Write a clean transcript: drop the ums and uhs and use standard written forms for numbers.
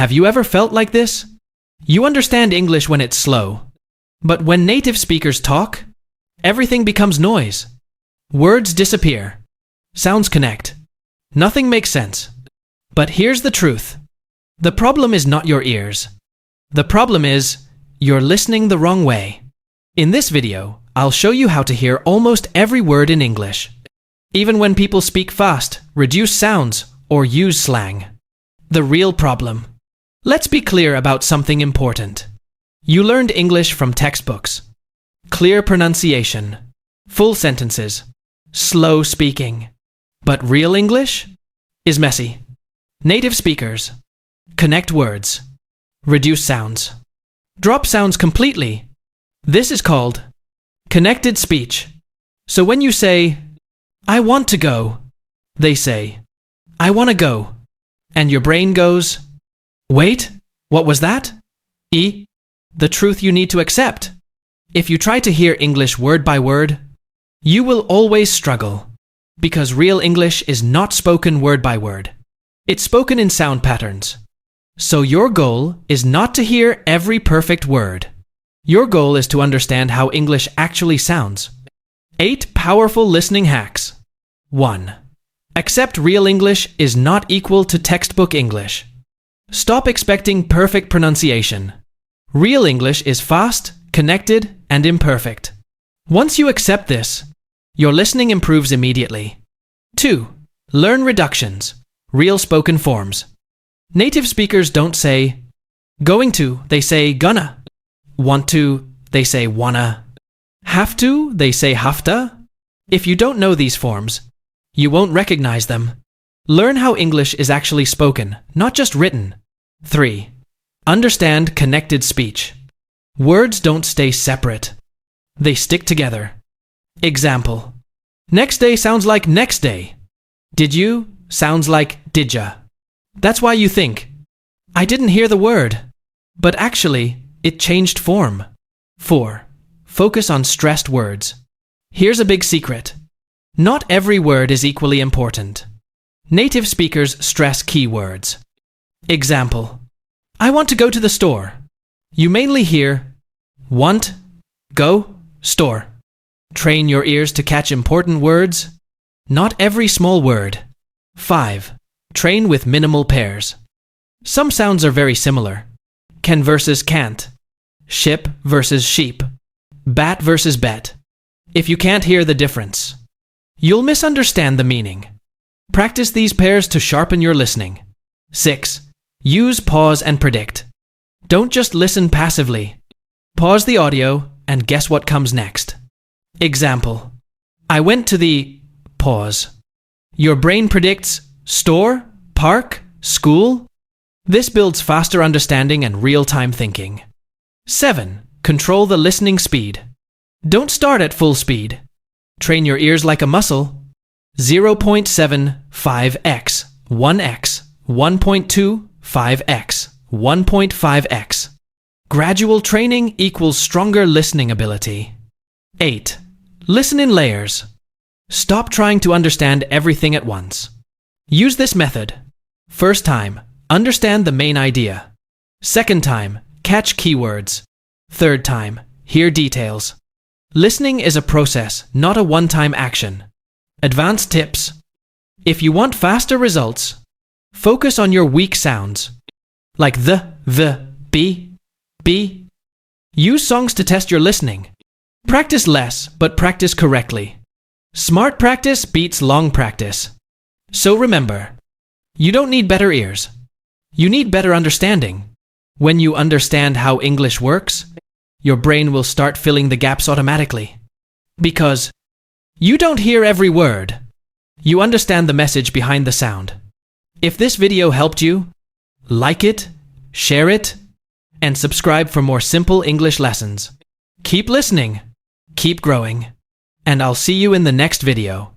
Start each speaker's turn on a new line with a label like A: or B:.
A: Have you ever felt like this? You understand English when it's slow, but when native speakers talk, everything becomes noise. Words disappear. Sounds connect. Nothing makes sense. But here's the truth. The problem is not your ears. The problem is you're listening the wrong way. In this video, I'll show you how to hear almost every word in English, even when people speak fast, reduce sounds, or use slang. The real problem. Let's be clear about something important. You learned English from textbooks. Clear pronunciation, full sentences, slow speaking. But real English is messy. Native speakers connect words, reduce sounds, drop sounds completely. This is called connected speech. So when you say, "I want to go," they say, "I want to go." And your brain goes, "Wait, what was that?" The truth you need to accept. If you try to hear English word by word, you will always struggle. Because real English is not spoken word by word. It's spoken in sound patterns. So your goal is not to hear every perfect word. Your goal is to understand how English actually sounds. 8 powerful listening hacks. 1. Accept real English is not equal to textbook English. Stop expecting perfect pronunciation. Real English is fast, connected, and imperfect. Once you accept this, your listening improves immediately. 2. Learn reductions, real spoken forms. Native speakers don't say going to, they say gonna. Want to, they say wanna. Have to, they say hafta. If you don't know these forms, you won't recognize them. Learn how English is actually spoken, not just written. 3. Understand connected speech. Words don't stay separate. They stick together. Example. Next day sounds like next day. Did you sounds like didja. That's why you think, I didn't hear the word. But actually, it changed form. 4. Focus on stressed words. Here's a big secret. Not every word is equally important. Native speakers stress key words. Example. I want to go to the store. You mainly hear want, go, store. Train your ears to catch important words. Not every small word. 5. Train with minimal pairs. Some sounds are very similar. Can versus can't. Ship versus sheep. Bat versus bet. If you can't hear the difference, you'll misunderstand the meaning. Practice these pairs to sharpen your listening. 6. Use pause and predict. Don't just listen passively. Pause the audio and guess what comes next. Example. I went to the pause. Your brain predicts store, park, school. This builds faster understanding and real-time thinking. 7. Control the listening speed. Don't start at full speed. Train your ears like a muscle. 0.75x, 1x, 1.25x, 1.5x. Gradual training equals stronger listening ability. 8. Listen in layers. Stop trying to understand everything at once. Use this method. First time, understand the main idea. Second time, catch keywords. Third time, hear details. Listening is a process, not a one-time action. Advanced tips. If you want faster results, focus on your weak sounds, like the, b. Use songs to test your listening. Practice less, but practice correctly. Smart practice beats long practice. So remember, you don't need better ears. You need better understanding. When you understand how English works, your brain will start filling the gaps automatically. Because you don't hear every word. You understand the message behind the sound. If this video helped you, like it, share it, and subscribe for more simple English lessons. Keep listening, keep growing, and I'll see you in the next video.